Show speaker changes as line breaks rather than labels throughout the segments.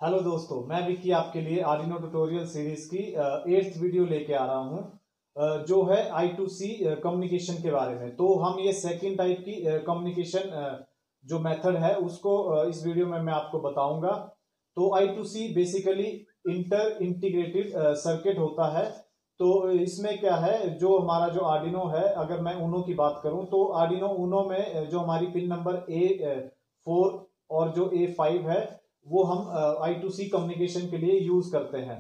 Hello दोस्तों, मैं विक्की आपके लिए आर्डिनो ट्यूटोरियल सीरीज की 8th वीडियो लेके आ रहा हूँ, जो है I2C कम्युनिकेशन के बारे में। तो हम ये सेकंड टाइप की कम्युनिकेशन जो मेथड है उसको इस वीडियो में मैं आपको बताऊंगा। तो I2C basically inter integrated circuit होता है। तो इसमें क्या है, जो हमारा जो आर्डिनो है, अगर मैं उनो की बात करूं तो आर्डिनो उनो में जो हमारी पिन नंबर A4 और जो A5 है वो हम I2C कम्युनिकेशन के लिए यूज करते हैं।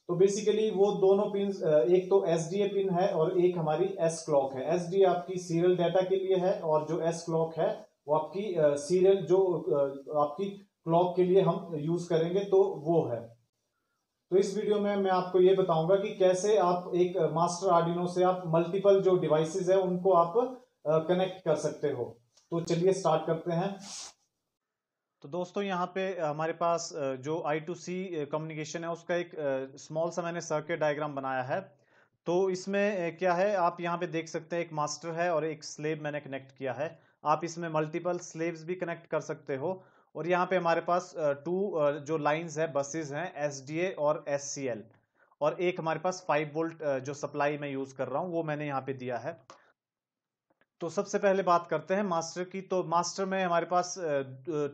तो बेसिकली वो दोनों पिन, एक तो SDA पिन है और एक हमारी S क्लॉक है। SDA आपकी सीरियल डाटा के लिए है और जो S क्लॉक है वो आपकी सीरियल जो आपकी क्लॉक के लिए हम यूज करेंगे, तो वो है। तो इस वीडियो में मैं आपको ये बताऊंगा कि कैसे आप एक मास्टर आर्डिनो से आप मल्टीपल जो डिवाइसेस है उनको आप कनेक्ट कर सकते हो। तो चलिए स्टार्ट करते हैं। तो दोस्तों यहाँ पे हमारे पास जो I2C कम्युनिकेशन है उसका एक स्मॉल सा मैंने सर्किट डायग्राम बनाया है। तो इसमें क्या है, आप यहाँ पे देख सकते हैं एक मास्टर है और एक स्लेव मैंने कनेक्ट किया है। आप इसमें मल्टीपल स्लेव्स भी कनेक्ट कर सकते हो। और यहाँ पे हमारे पास टू जो लाइंस है, बसेस हैं, SDA और SCL। और एक हमारे पास 5 वोल्ट जो सप्लाई मैं यूज कर रहा हूँ वो मैंने यहाँ पे दिया है। तो सबसे पहले बात करते हैं मास्टर की। तो मास्टर में हमारे पास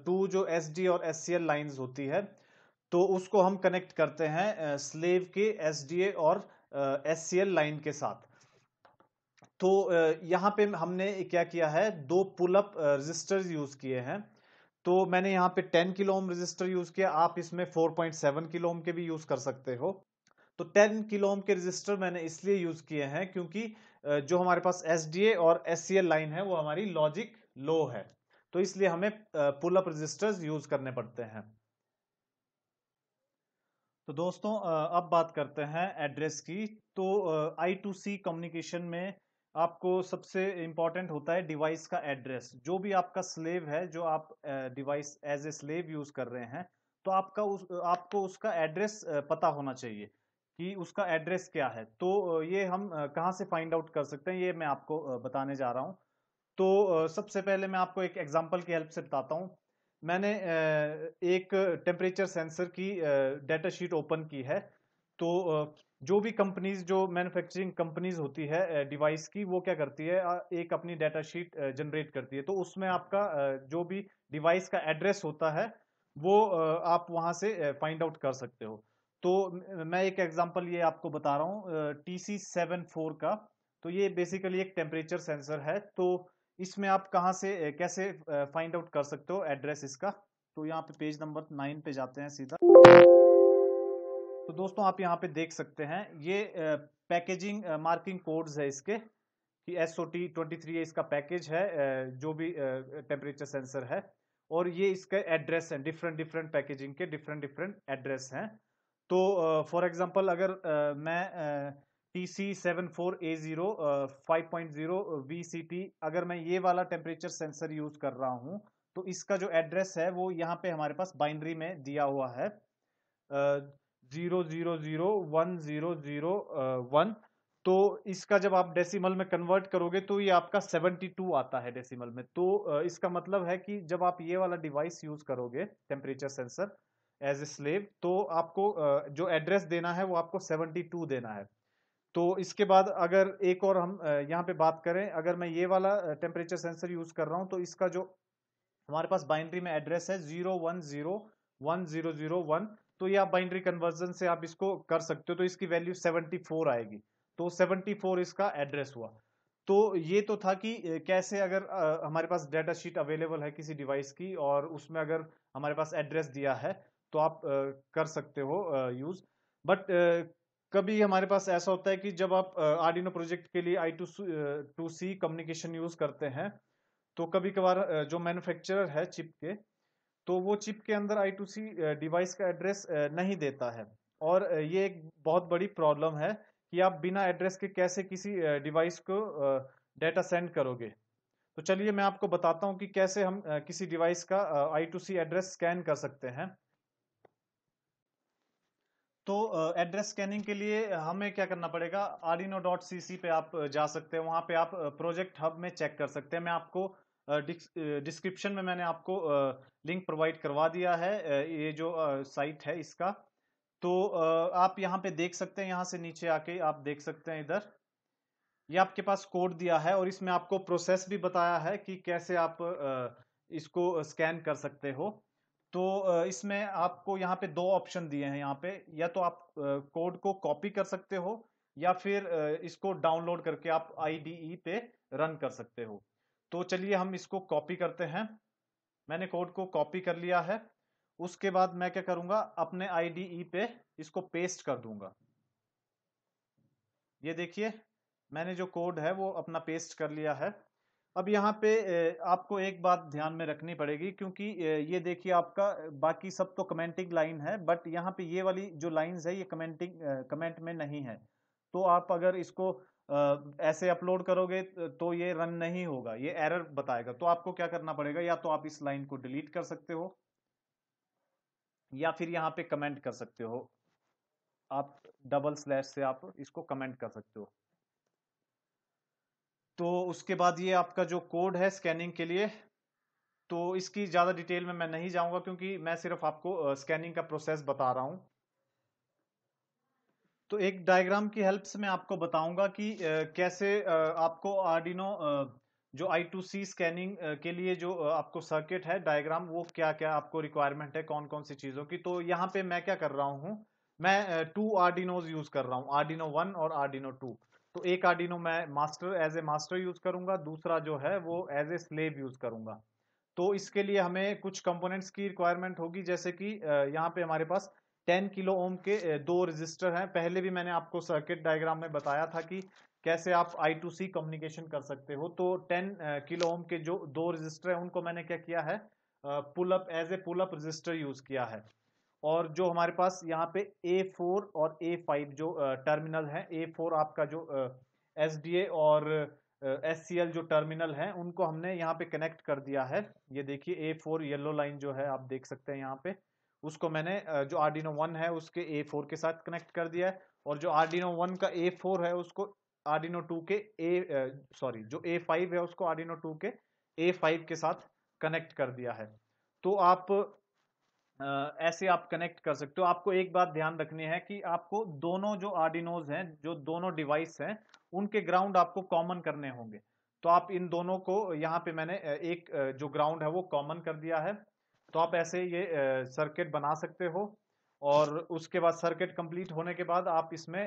टू जो SD और SCL लाइंस होती है, तो उसको हम कनेक्ट करते हैं स्लेव के SDA और SCL लाइन के साथ। तो यहाँ पे हमने क्या किया है, दो पुल अप रजिस्टर्स यूज किए हैं। तो मैंने यहाँ पे 10 किलो ओम रजिस्टर यूज किया। आप इसमें 4.7 किलो ओम के भी यूज कर सकते हो। तो 10 किलो ओम के रजिस्टर मैंने इसलिए यूज किए हैं क्योंकि जो हमारे पास SDA और SCL लाइन है वो हमारी लॉजिक लो है। तो इसलिए हमें पुल अप रजिस्टर्स यूज करने पड़ते हैं। तो दोस्तों अब बात करते हैं एड्रेस की। तो I2C कम्युनिकेशन में आपको सबसे इंपॉर्टेंट होता है डिवाइस का एड्रेस। जो भी आपका स्लेव है, जो आप device as a slave use कर रहे हैं, तो आपको उसका एड्रेस पता होना चाहिए कि उसका एड्रेस क्या है। तो ये हम कहाँ से फाइंड आउट कर सकते हैं, ये मैं आपको बताने जा रहा हूँ। तो सबसे पहले मैं आपको एक एग्जांपल की हेल्प से बताता हूँ। मैंने एक टेम्परेचर सेंसर की डेटा शीट ओपन की है। तो जो भी कंपनीज, जो मैन्युफैक्चरिंग कंपनीज होती है डिवाइस की, वो क्या करती है, एक अपनी डेटा शीट जनरेट करती है। तो उसमें आपका जो भी डिवाइस का एड्रेस होता है वो आप वहां से फाइंड आउट कर सकते हो। तो मैं एक एग्जांपल ये आपको बता रहा हूँ TC74 का। तो ये बेसिकली एक टेम्परेचर सेंसर है। तो इसमें आप कहाँ से कैसे फाइंड आउट कर सकते हो एड्रेस इसका। तो यहाँ पे पेज नंबर 9 पे जाते हैं सीधा। तो दोस्तों आप यहाँ पे देख सकते हैं ये पैकेजिंग मार्किंग कोड्स है इसके, कि SOT23 इसका पैकेज है, जो भी टेम्परेचर सेंसर है। और ये इसका एड्रेस है, डिफरेंट डिफरेंट पैकेजिंग के डिफरेंट डिफरेंट एड्रेस हैं। तो फॉर एग्जांपल अगर मैं TC74A0 5.0 VCT, अगर मैं ये वाला टेम्परेचर सेंसर यूज कर रहा हूँ, तो इसका जो एड्रेस है वो यहाँ पे हमारे पास बाइनरी में दिया हुआ है 0001001। तो इसका जब आप डेसिमल में कन्वर्ट करोगे तो ये आपका 72 आता है डेसिमल में। तो इसका मतलब है कि जब आप ये वाला डिवाइस यूज करोगे temperature sensor as a slave, तो आपको जो एड्रेस देना है वो आपको 72 देना है। तो इसके बाद अगर एक और हम यहाँ पे बात करें, अगर मैं ये वाला टेम्परेचर सेंसर यूज कर रहा हूँ, तो इसका जो हमारे पास बाइनरी में एड्रेस है 0101001। तो ये आप बाइनरी कन्वर्जन से आप इसको कर सकते हो। तो इसकी वैल्यू 74 आएगी। तो 74 इसका एड्रेस हुआ। तो ये तो था कि कैसे अगर हमारे पास डाटा शीट अवेलेबल है किसी डिवाइस की और उसमें अगर हमारे पास एड्रेस दिया है, तो आप कर सकते हो यूज। बट कभी हमारे पास ऐसा होता है कि जब आप आर्डिनो प्रोजेक्ट के लिए I2C कम्युनिकेशन यूज करते हैं, तो कभी कभार जो मैन्युफैक्चरर है चिप के, तो वो चिप के अंदर I2C डिवाइस का एड्रेस नहीं देता है। और ये एक बहुत बड़ी प्रॉब्लम है कि आप बिना एड्रेस के कैसे किसी डिवाइस को डेटा सेंड करोगे। तो चलिए मैं आपको बताता हूँ कि कैसे हम किसी डिवाइस का I2C एड्रेस स्कैन कर सकते हैं। तो एड्रेस स्कैनिंग के लिए हमें क्या करना पड़ेगा, arduino.cc पे आप जा सकते हैं। वहां पे आप प्रोजेक्ट हब में चेक कर सकते हैं। मैं आपको डिस्क्रिप्शन में मैंने आपको लिंक प्रोवाइड करवा दिया है, ये जो साइट है इसका। तो आप यहाँ पे देख सकते हैं, यहाँ से नीचे आके आप देख सकते हैं इधर ये आपके पास कोड दिया है और इसमें आपको प्रोसेस भी बताया है कि कैसे आप इसको स्कैन कर सकते हो। तो इसमें आपको यहाँ पे दो ऑप्शन दिए हैं यहाँ पे, या तो आप कोड को कॉपी कर सकते हो या फिर इसको डाउनलोड करके आप आईडीई पे रन कर सकते हो। तो चलिए हम इसको कॉपी करते हैं। मैंने कोड को कॉपी कर लिया है। उसके बाद मैं क्या करूंगा, अपने आईडीई पे इसको पेस्ट कर दूंगा। ये देखिए मैंने जो कोड है वो अपना पेस्ट कर लिया है। अब यहाँ पे आपको एक बात ध्यान में रखनी पड़ेगी, क्योंकि ये देखिए आपका बाकी सब तो कमेंटिंग लाइन है, बट यहाँ पे ये वाली जो लाइंस है ये कमेंट में नहीं है। तो आप अगर इसको ऐसे अपलोड करोगे तो ये रन नहीं होगा, ये एरर बताएगा। तो आपको क्या करना पड़ेगा, या तो आप इस लाइन को डिलीट कर सकते हो या फिर यहाँ पे कमेंट कर सकते हो, आप डबल स्लैश से आप इसको कमेंट कर सकते हो। तो उसके बाद ये आपका जो कोड है स्कैनिंग के लिए, तो इसकी ज़्यादा डिटेल में मैं नहीं जाऊंगा क्योंकि मैं सिर्फ आपको स्कैनिंग का प्रोसेस बता रहा हूं। तो एक डायग्राम की हेल्प से मैं आपको बताऊंगा कि कैसे आपको आर्डिनो जो I2C स्कैनिंग के लिए जो आपको सर्किट है डायग्राम, वो क्या क्या आपको रिक्वायरमेंट है कौन कौन सी चीज़ों की। तो यहाँ पे मैं क्या कर रहा हूँ, मैं टू आर्डिनोज यूज कर रहा हूँ, आर्डिनो 1 और आर्डिनो 2। तो एक आर्डिनो मैं master as a master use करूंगा, दूसरा जो है वो एज ए स्लेव यूज करूंगा। तो इसके लिए हमें कुछ कंपोनेंट्स की रिक्वायरमेंट होगी, जैसे कि यहाँ पे हमारे पास 10 किलो ओम के दो रजिस्टर हैं। पहले भी मैंने आपको सर्किट डायग्राम में बताया था कि कैसे आप I2C कम्युनिकेशन कर सकते हो। तो 10 किलो ओम के जो दो रजिस्टर हैं उनको मैंने क्या किया है, pull up as a pull up resistor use किया है। और जो हमारे पास यहाँ पे A4 और A5 जो टर्मिनल है, A4 आपका जो SDA और SCL जो टर्मिनल है उनको हमने यहाँ पे कनेक्ट कर दिया है। ये देखिए A4 येलो लाइन जो है आप देख सकते हैं यहाँ पे, उसको मैंने जो Arduino 1 है उसके A4 के साथ कनेक्ट कर दिया है, और जो Arduino 1 का A4 है उसको Arduino 2 के जो A5 है उसको Arduino 2 के A5 के साथ कनेक्ट कर दिया है। तो आप ऐसे आप कनेक्ट कर सकते हो। आपको एक बात ध्यान रखनी है कि आपको दोनों जो आर्डिनोज हैं, जो दोनों डिवाइस हैं, उनके ग्राउंड आपको कॉमन करने होंगे। तो आप इन दोनों को यहाँ पे मैंने एक जो ग्राउंड है वो कॉमन कर दिया है। तो आप ऐसे ये सर्किट बना सकते हो, और उसके बाद सर्किट कंप्लीट होने के बाद आप इसमें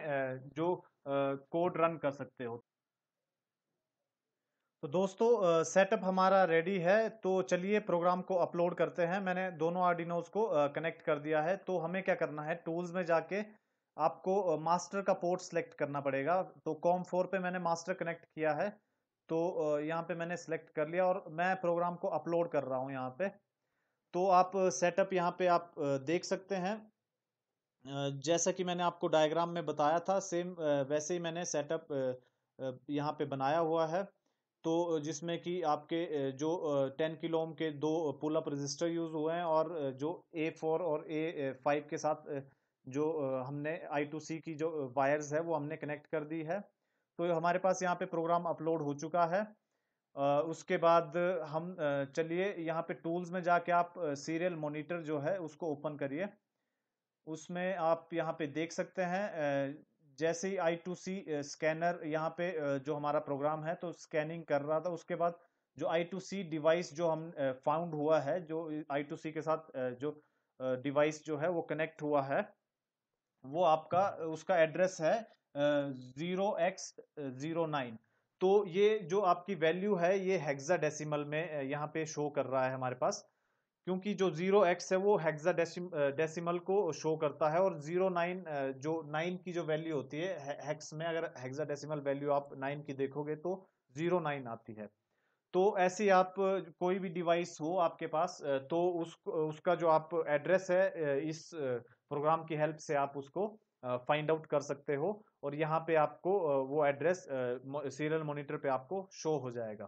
जो कोड रन कर सकते हो। तो दोस्तों सेटअप हमारा रेडी है, तो चलिए प्रोग्राम को अपलोड करते हैं। मैंने दोनों आर्डिनोज को कनेक्ट कर दिया है। तो हमें क्या करना है, टूल्स में जाके आपको मास्टर का पोर्ट सेलेक्ट करना पड़ेगा। तो COM4 पे मैंने मास्टर कनेक्ट किया है, तो यहाँ पे मैंने सेलेक्ट कर लिया और मैं प्रोग्राम को अपलोड कर रहा हूँ यहाँ पे। तो आप सेटअप यहाँ पे आप देख सकते हैं, जैसा कि मैंने आपको डायग्राम में बताया था सेम वैसे ही मैंने सेटअप यहाँ पे बनाया हुआ है। तो जिसमें कि आपके जो 10 किलो ओम के दो पुल अप रजिस्टर यूज हुए हैं, और जो A4 और A5 के साथ जो हमने I2C की जो वायर्स है वो हमने कनेक्ट कर दी है। तो हमारे पास यहाँ पे प्रोग्राम अपलोड हो चुका है। उसके बाद हम चलिए यहाँ पे टूल्स में जाके आप सीरियल मॉनिटर जो है उसको ओपन करिए। उसमें आप यहाँ पे देख सकते हैं जैसे ही I2C स्कैनर यहाँ पे जो हमारा प्रोग्राम है तो स्कैनिंग कर रहा था, उसके बाद जो I2C डिवाइस जो हम फाउंड हुआ है, जो I2C के साथ जो डिवाइस जो है वो कनेक्ट हुआ है, वो आपका उसका एड्रेस है 0x09। तो ये जो आपकी वैल्यू है ये हेक्साडेसिमल में यहाँ पे शो कर रहा है हमारे पास, क्योंकि जो 0x है वो हेक्साडेसिमल को शो करता है, और 09 जो 9 की जो वैल्यू होती है हेक्स में, अगर हेक्साडेसिमल वैल्यू आप 9 की देखोगे तो 09 आती है। तो ऐसे ही आप कोई भी डिवाइस हो आपके पास तो उसका जो आप एड्रेस है इस प्रोग्राम की हेल्प से आप उसको फाइंड आउट कर सकते हो, और यहाँ पे आपको वो एड्रेस सीरियल मॉनिटर पे आपको शो हो जाएगा।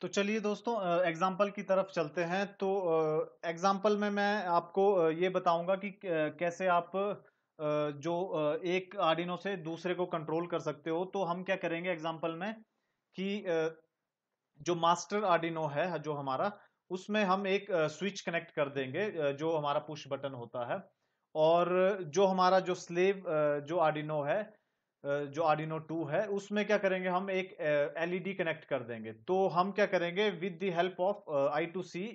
तो चलिए दोस्तों एग्जाम्पल की तरफ चलते हैं। तो एग्जाम्पल में मैं आपको ये बताऊंगा कि कैसे आप जो एक आर्डिनो से दूसरे को कंट्रोल कर सकते हो। तो हम क्या करेंगे एग्जाम्पल में कि जो मास्टर आर्डिनो है जो हमारा, उसमें हम एक स्विच कनेक्ट कर देंगे जो हमारा पुश बटन होता है। और जो हमारा जो स्लेव जो आर्डिनो है, जो आर्डिनो 2 है, उसमें क्या करेंगे हम एक एलईडी कनेक्ट कर देंगे। तो हम क्या करेंगे with the help of I2C,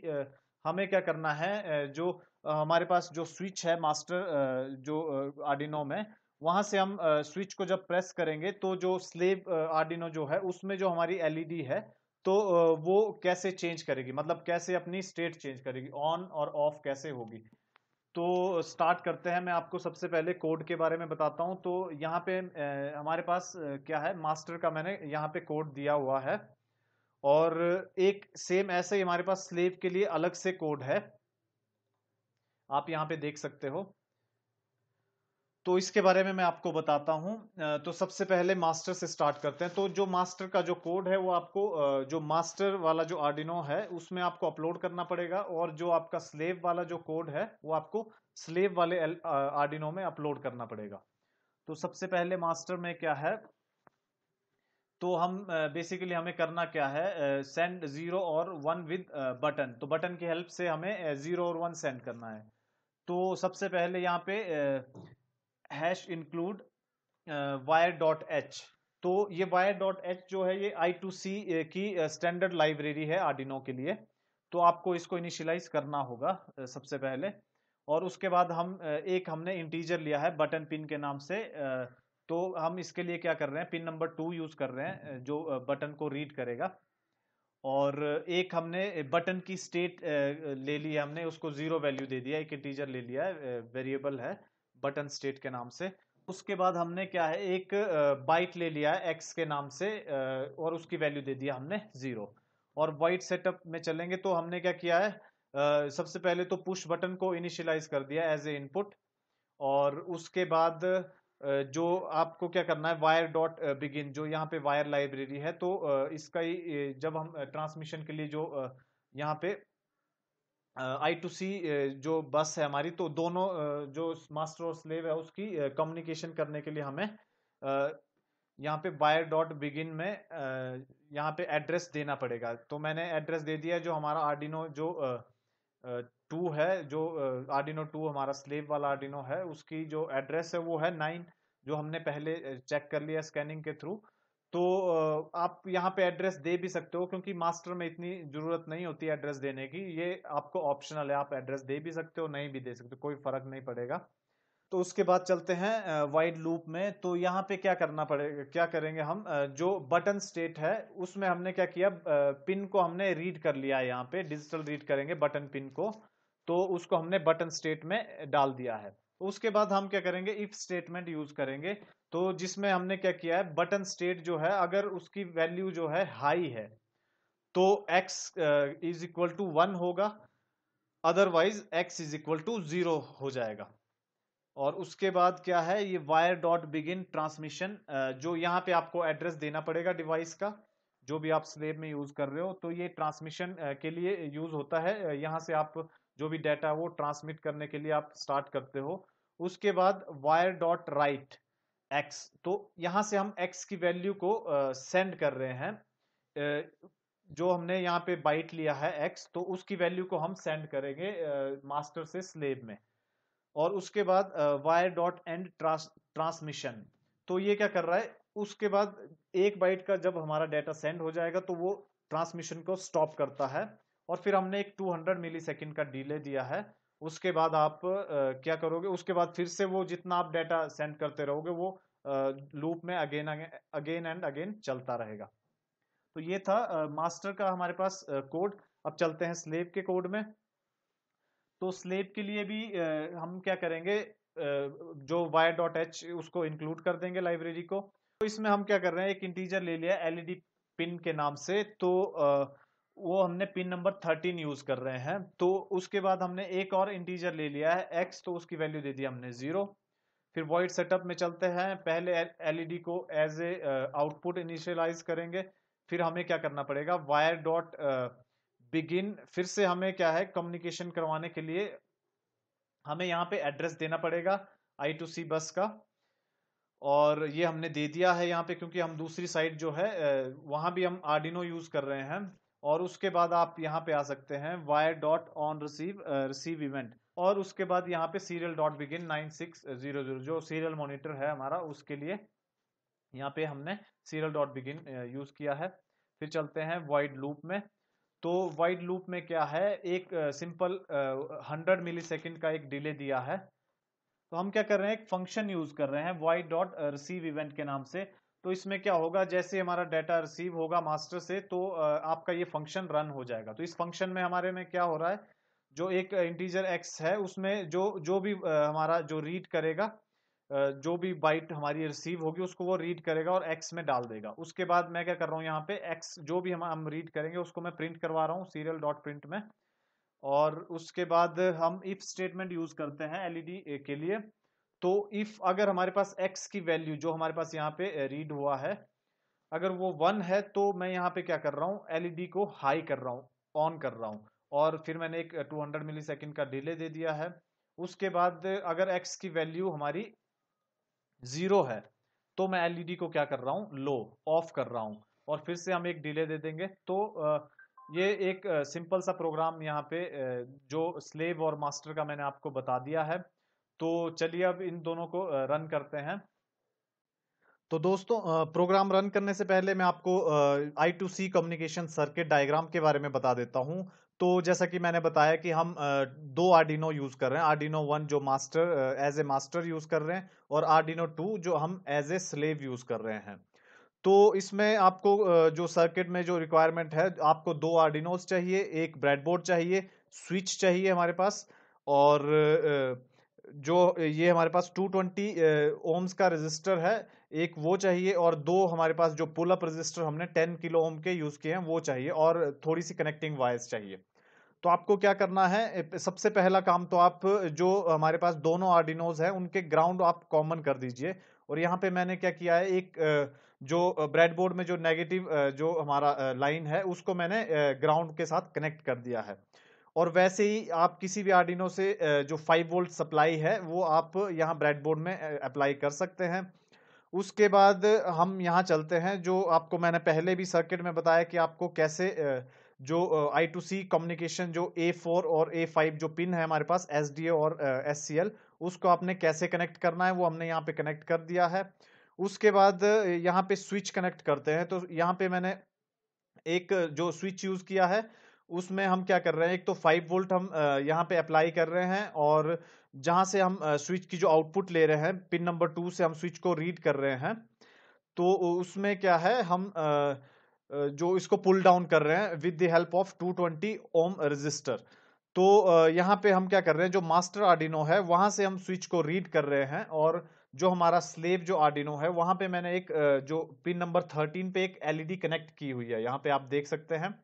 हमें क्या करना है, जो हमारे पास जो स्विच है मास्टर जो आर्डिनो में, वहां से हम स्विच को जब प्रेस करेंगे तो जो स्लेव आर्डिनो जो है उसमें जो हमारी एलईडी है, तो वो कैसे चेंज करेगी, मतलब कैसे अपनी स्टेट चेंज करेगी, ऑन और ऑफ कैसे होगी। तो स्टार्ट करते हैं। मैं आपको सबसे पहले कोड के बारे में बताता हूं। तो यहाँ पे हमारे पास क्या है, मास्टर का मैंने यहाँ पे कोड दिया हुआ है, और एक सेम ऐसे ही हमारे पास स्लेव के लिए अलग से कोड है, आप यहाँ पे देख सकते हो। तो इसके बारे में मैं आपको बताता हूं। तो सबसे पहले मास्टर से स्टार्ट करते हैं। तो जो मास्टर का जो कोड है वो आपको जो मास्टर वाला जो आर्डिनो है उसमें आपको अपलोड करना पड़ेगा, और जो आपका स्लेव वाला जो कोड है वो आपको स्लेव वाले आर्डिनो में अपलोड करना पड़ेगा। तो सबसे पहले मास्टर में क्या है, तो हम बेसिकली हमें करना क्या है, सेंड 0 और 1 विद बटन। तो बटन की हेल्प से हमें 0 और 1 सेंड करना है। तो सबसे पहले यहाँ पे hash include wire dot H. तो ये वायर डॉट एच जो है ये I2C की स्टैंडर्ड लाइब्रेरी है आर्डिनो के लिए। तो आपको इसको इनिशियलाइज करना होगा सबसे पहले। और उसके बाद हम एक हमने इंटीजर लिया है बटन पिन के नाम से। तो हम इसके लिए क्या कर रहे हैं, पिन नंबर 2 यूज कर रहे हैं जो बटन को रीड करेगा। और एक हमने बटन की स्टेट ले ली है, हमने उसको 0 वैल्यू दे दिया, एक इंटीजर ले लिया है, वेरिएबल है बटन स्टेट के नाम से। उसके बाद हमने क्या है, एक बाइट ले लिया है एक्स के नाम से, और उसकी वैल्यू दे दिया हमने 0। और वाइट सेटअप में चलेंगे तो हमने क्या किया है, सबसे पहले तो पुश बटन को इनिशियलाइज कर दिया एज ए इनपुट। और उसके बाद जो आपको क्या करना है, वायर डॉट बिगिन, जो यहाँ पे वायर लाइब्रेरी है, तो इसका ही जब हम ट्रांसमिशन के लिए जो यहाँ पे I2C जो बस है हमारी, तो दोनों जो मास्टर और स्लेव है उसकी कम्युनिकेशन करने के लिए हमें यहाँ पे वायर डॉट बिगिन में यहाँ पे एड्रेस देना पड़ेगा। तो मैंने एड्रेस दे दिया जो हमारा आर्डिनो जो 2 है, जो आर्डिनो 2 हमारा स्लेव वाला आर्डिनो है, उसकी जो एड्रेस है वो है 9, जो हमने पहले चेक कर लिया स्कैनिंग के थ्रू। तो आप यहाँ पे एड्रेस दे भी सकते हो, क्योंकि मास्टर में इतनी जरूरत नहीं होती एड्रेस देने की, ये आपको ऑप्शनल है, आप एड्रेस दे भी सकते हो नहीं भी दे सकते, कोई फर्क नहीं पड़ेगा। तो उसके बाद चलते हैं वाइड लूप में। तो यहाँ पे क्या करना पड़ेगा, क्या करेंगे हम, जो बटन स्टेट है उसमें हमने क्या किया, पिन को हमने रीड कर लिया है, यहाँ पे डिजिटल रीड करेंगे बटन पिन को, तो उसको हमने बटन स्टेट में डाल दिया है। उसके बाद हम क्या करेंगे, इफ स्टेटमेंट यूज करेंगे। तो जिसमें हमने क्या किया है, बटन स्टेट जो है अगर उसकी वैल्यू जो है हाई है तो x इज इक्वल टू 1 होगा, otherwise x is equal to 0 हो जाएगा। और उसके बाद क्या है, ये वायर डॉट बिगिन ट्रांसमिशन, जो यहाँ पे आपको एड्रेस देना पड़ेगा डिवाइस का, जो भी आप स्लेव में यूज कर रहे हो। तो ये ट्रांसमिशन के लिए यूज होता है, यहाँ से आप जो भी डाटा वो ट्रांसमिट करने के लिए आप स्टार्ट करते हो। उसके बाद वायर डॉट राइट एक्स, तो यहाँ से हम एक्स की वैल्यू को सेंड कर रहे हैं। जो हमने यहाँ पे बाइट लिया है एक्स, तो उसकी वैल्यू को हम सेंड करेंगे मास्टर से स्लेव में। और उसके बाद वायर डॉट एंड ट्रांसमिशन, तो ये क्या कर रहा है, उसके बाद 1 बाइट का जब हमारा डाटा सेंड हो जाएगा तो वो ट्रांसमिशन को स्टॉप करता है। और फिर हमने एक 200 मिली सेकेंड का डिले दिया है। उसके बाद आप क्या करोगे, उसके बाद फिर से वो जितना आप डाटा सेंड करते रहोगे वो लूप में अगेन अगेन एंड अगेन चलता रहेगा। तो ये था मास्टर का हमारे पास कोड। अब चलते हैं स्लेव के कोड में। तो स्लेव के लिए भी हम क्या करेंगे, जो वायर डॉट एच उसको इंक्लूड कर देंगे लाइब्रेरी को। तो इसमें हम क्या कर रहे हैं, एक इंटीजर ले लिया एलईडी पिन के नाम से। तो वो हमने पिन नंबर 13 यूज कर रहे हैं। तो उसके बाद हमने एक और इंटीजर ले लिया है एक्स, तो उसकी वैल्यू दे दी हमने 0। फिर वॉइड सेटअप में चलते हैं, पहले एलईडी को एज ए आउटपुट इनिशियलाइज करेंगे। फिर हमें क्या करना पड़ेगा, वायर डॉट बिगिन, फिर से हमें क्या है, कम्युनिकेशन करवाने के लिए हमें यहाँ पे एड्रेस देना पड़ेगा I2C बस का। और ये हमने दे दिया है यहाँ पे, क्योंकि हम दूसरी साइड जो है वहां भी हम आर्डिनो यूज कर रहे हैं। और उसके बाद आप यहाँ पे आ सकते हैं wire dot on receive event, और उसके बाद यहाँ पे सीरियल डॉट बिगिन 9600 जो सीरियल मॉनिटर है हमारा, उसके लिए यहाँ पे हमने सीरियल डॉट बिगिन यूज किया है। फिर चलते हैं वाइड लूप में। तो वाइड लूप में क्या है, एक सिंपल 100 मिली सेकेंड का एक डिले दिया है। तो हम क्या कर रहे हैं, एक फंक्शन यूज कर रहे हैं वाइड डॉट रिसीव इवेंट के नाम से। तो इसमें क्या होगा, जैसे हमारा डाटा रिसीव होगा मास्टर से, तो आपका ये फंक्शन रन हो जाएगा। तो इस फंक्शन में हमारे में क्या हो रहा है, जो एक इंटीजर एक्स है उसमें जो जो भी हमारा जो रीड करेगा, जो भी बाइट हमारी रिसीव होगी उसको वो रीड करेगा और एक्स में डाल देगा। उसके बाद मैं क्या कर रहा हूँ, यहाँ पे एक्स जो भी हम रीड करेंगे उसको मैं प्रिंट करवा रहा हूँ सीरियल डॉट प्रिंट में। और उसके बाद हम इफ स्टेटमेंट यूज करते हैं एलईडी के लिए। तो इफ अगर हमारे पास एक्स की वैल्यू जो हमारे पास यहाँ पे रीड हुआ है, अगर वो 1 है, तो मैं यहाँ पे क्या कर रहा हूँ, एलईडी को हाई कर रहा हूँ, ऑन कर रहा हूँ। और फिर मैंने एक 200 मिली सेकेंड का डिले दे दिया है। उसके बाद अगर एक्स की वैल्यू हमारी 0 है, तो मैं एलईडी को क्या कर रहा हूँ, लो ऑफ कर रहा हूँ, और फिर से हम एक डिले दे देंगे। तो ये एक सिंपल सा प्रोग्राम यहाँ पे जो स्लेव और मास्टर का मैंने आपको बता दिया है। तो चलिए अब इन दोनों को रन करते हैं। तो दोस्तों, प्रोग्राम रन करने से पहले मैं आपको I2C कम्युनिकेशन सर्किट डायग्राम के बारे में बता देता हूं। तो जैसा कि मैंने बताया कि हम दो आर्डिनो यूज कर रहे हैं, आर्डिनो 1 जो master as a master use कर रहे हैं, और आर्डिनो 2 जो हम एज ए स्लेव यूज कर रहे हैं। तो इसमें आपको जो सर्किट में जो रिक्वायरमेंट है, आपको दो आर्डिनोस चाहिए, एक ब्रेडबोर्ड चाहिए, स्विच चाहिए हमारे पास, और जो ये हमारे पास 220 ओम्स का रेजिस्टर है, एक वो चाहिए, और दो हमारे पास जो पुल अप रेजिस्टर हमने 10 किलो ओम के यूज किए हैं वो चाहिए, और थोड़ी सी कनेक्टिंग वायर्स चाहिए। तो आपको क्या करना है, सबसे पहला काम तो आप जो हमारे पास दोनों आर्डिनोज हैं उनके ग्राउंड आप कॉमन कर दीजिए। और यहाँ पे मैंने क्या किया है, एक जो ब्रेडबोर्ड में जो नेगेटिव जो हमारा लाइन है उसको मैंने ग्राउंड के साथ कनेक्ट कर दिया है। और वैसे ही आप किसी भी आर्डिनो से जो 5 वोल्ट सप्लाई है वो आप यहाँ ब्रेडबोर्ड में अप्लाई कर सकते हैं। उसके बाद हम यहाँ चलते हैं, जो आपको मैंने पहले भी सर्किट में बताया कि आपको कैसे जो I2C कम्युनिकेशन जो A4 और A5 जो पिन है हमारे पास SDA और SCL, उसको आपने कैसे कनेक्ट करना है वो हमने यहाँ पे कनेक्ट कर दिया है। उसके बाद यहाँ पे स्विच कनेक्ट करते हैं। तो यहाँ पे मैंने एक जो स्विच यूज किया है उसमें हम क्या कर रहे हैं, एक तो 5 वोल्ट हम यहाँ पे अप्लाई कर रहे हैं, और जहां से हम स्विच की जो आउटपुट ले रहे हैं पिन नंबर 2 से हम स्विच को रीड कर रहे हैं। तो उसमें क्या है, हम जो इसको पुल डाउन कर रहे हैं with the help of 220 ohm resistor. तो यहाँ पे हम क्या कर रहे हैं, जो मास्टर आर्डिनो है वहां से हम स्विच को रीड कर रहे हैं, और जो हमारा स्लेव जो आर्डिनो है वहां पे मैंने एक जो पिन नंबर 13 पे एक एलईडी कनेक्ट की हुई है, यहाँ पे आप देख सकते हैं।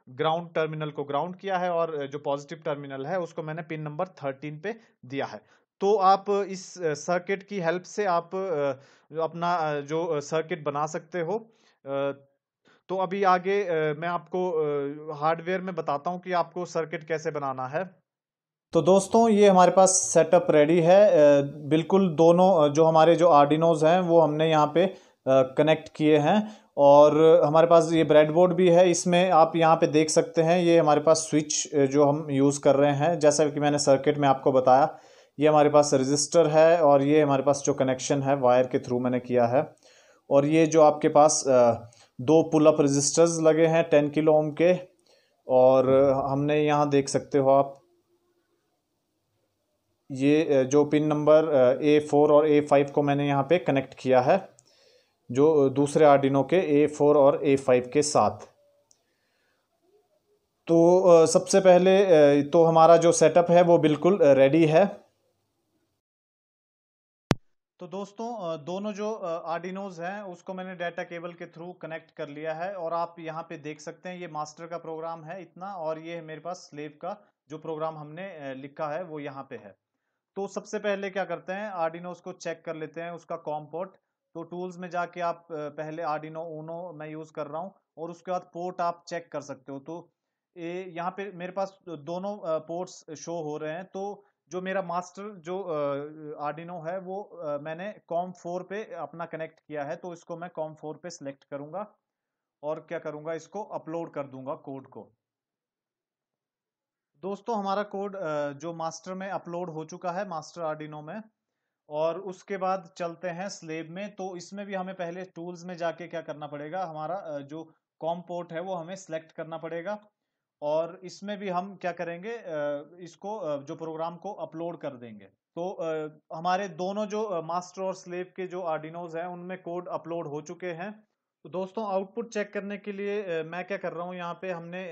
ग्राउंड टर्मिनल को ग्राउंड किया है, और जो पॉजिटिव टर्मिनल है उसको मैंने पिन नंबर 13 पे दिया है। तो आप इस सर्किट की हेल्प से आप अपना जो सर्किट बना सकते हो। तो अभी आगे मैं आपको हार्डवेयर में बताता हूँ कि आपको सर्किट कैसे बनाना है। तो दोस्तों, ये हमारे पास सेटअप रेडी है। बिल्कुल दोनों जो हमारे जो आर्डिनोज हैं वो हमने यहाँ पे कनेक्ट किए हैं, और हमारे पास ये ब्रेडबोर्ड भी है। इसमें आप यहाँ पे देख सकते हैं, ये हमारे पास स्विच जो हम यूज़ कर रहे हैं, जैसा कि मैंने सर्किट में आपको बताया, ये हमारे पास रजिस्टर है, और ये हमारे पास जो कनेक्शन है वायर के थ्रू मैंने किया है। और ये जो आपके पास दो पुल अप रजिस्टर्स लगे हैं 10 किलो ओम के, और हमने यहाँ देख सकते हो आप, ये जो पिन नंबर A4 और A5 को मैंने यहाँ पे कनेक्ट किया है, जो दूसरे आर्डिनो के A4 और A5 के साथ। तो सबसे पहले तो हमारा जो सेटअप है वो बिल्कुल रेडी है। तो दोस्तों, दोनों जो आर्डिनोज हैं उसको मैंने डाटा केबल के थ्रू कनेक्ट कर लिया है, और आप यहाँ पे देख सकते हैं ये मास्टर का प्रोग्राम है इतना, और ये मेरे पास स्लेव का जो प्रोग्राम हमने लिखा है वो यहाँ पे है। तो सबसे पहले क्या करते हैं, आर्डिनोस को चेक कर लेते हैं उसका कॉम पोर्ट। तो टूल्स में जाके आप पहले आर्डिनो ऊनो मैं यूज कर रहा हूँ, और उसके बाद पोर्ट आप चेक कर सकते हो। तो यहाँ पे मेरे पास दोनों पोर्ट्स शो हो रहे हैं। तो जो मेरा मास्टर जो आर्डिनो है वो मैंने COM4 पे अपना कनेक्ट किया है, तो इसको मैं COM4 पे सिलेक्ट करूंगा और क्या करूंगा, इसको अपलोड कर दूंगा कोड को। दोस्तों हमारा कोड जो मास्टर में अपलोड हो चुका है, मास्टर आर्डिनो में। और उसके बाद चलते हैं स्लेब में। तो इसमें भी हमें पहले टूल्स में जाके क्या करना पड़ेगा, हमारा जो कॉम पोर्ट है वो हमें सेलेक्ट करना पड़ेगा। और इसमें भी हम क्या करेंगे, इसको जो प्रोग्राम को अपलोड कर देंगे। तो हमारे दोनों जो मास्टर और स्लेव के जो आर्डिनोज हैं उनमें कोड अपलोड हो चुके हैं। तो दोस्तों आउटपुट चेक करने के लिए मैं क्या कर रहा हूँ, यहाँ पे हमने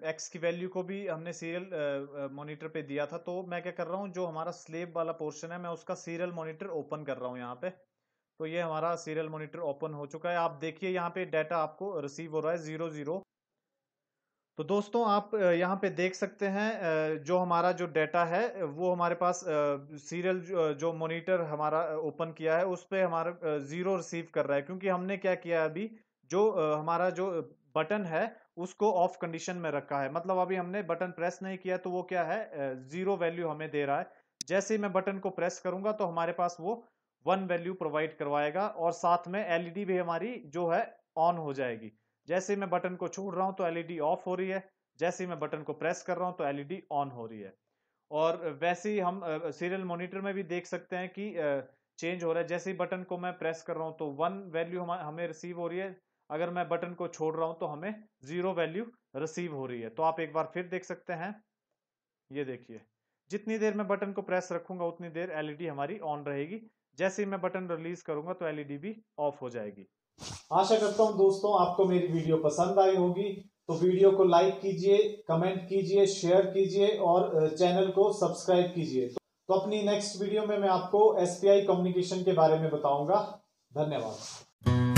एक्स की वैल्यू को भी हमने सीरियल मॉनिटर पे दिया था। तो मैं क्या कर रहा हूँ, जो हमारा स्लेब वाला पोर्शन है मैं उसका सीरियल मॉनिटर ओपन कर रहा हूँ यहाँ पे। तो ये हमारा सीरियल मॉनिटर ओपन हो चुका है। आप देखिए यहाँ पे डाटा आपको रिसीव हो रहा है 00। तो दोस्तों आप यहाँ पे देख सकते हैं जो हमारा जो डाटा है वो हमारे पास सीरियल जो मॉनिटर हमारा ओपन किया है उस पे हमारा 0 रिसीव कर रहा है, क्योंकि हमने क्या किया है अभी, जो हमारा जो बटन है उसको ऑफ कंडीशन में रखा है। मतलब अभी हमने बटन प्रेस नहीं किया तो वो क्या है, 0 वैल्यू हमें दे रहा है। जैसे ही मैं बटन को प्रेस करूंगा तो हमारे पास वो 1 वैल्यू प्रोवाइड करवाएगा और साथ में एलईडी भी हमारी जो है ऑन हो जाएगी। जैसे मैं बटन को छोड़ रहा हूं तो एलईडी ऑफ हो रही है, जैसे ही मैं बटन को प्रेस कर रहा हूं तो एलईडी ऑन हो रही है। और वैसे ही हम सीरियल मॉनिटर में भी देख सकते हैं कि चेंज हो रहा है। जैसे ही बटन को मैं प्रेस कर रहा हूं तो 1 वैल्यू हमें रिसीव हो रही है, अगर मैं बटन को छोड़ रहा हूं तो हमें 0 वैल्यू रिसीव हो रही है। तो आप एक बार फिर देख सकते हैं, ये देखिए जितनी देर मैं बटन को प्रेस रखूंगा उतनी देर एलईडी हमारी ऑन रहेगी, जैसे ही मैं बटन रिलीज करूंगा तो एलईडी भी ऑफ हो जाएगी। आशा करता हूं दोस्तों आपको मेरी वीडियो पसंद आई होगी। तो वीडियो को लाइक कीजिए, कमेंट कीजिए, शेयर कीजिए और चैनल को सब्सक्राइब कीजिए। तो अपनी नेक्स्ट वीडियो में मैं आपको SPI कम्युनिकेशन के बारे में बताऊंगा। धन्यवाद।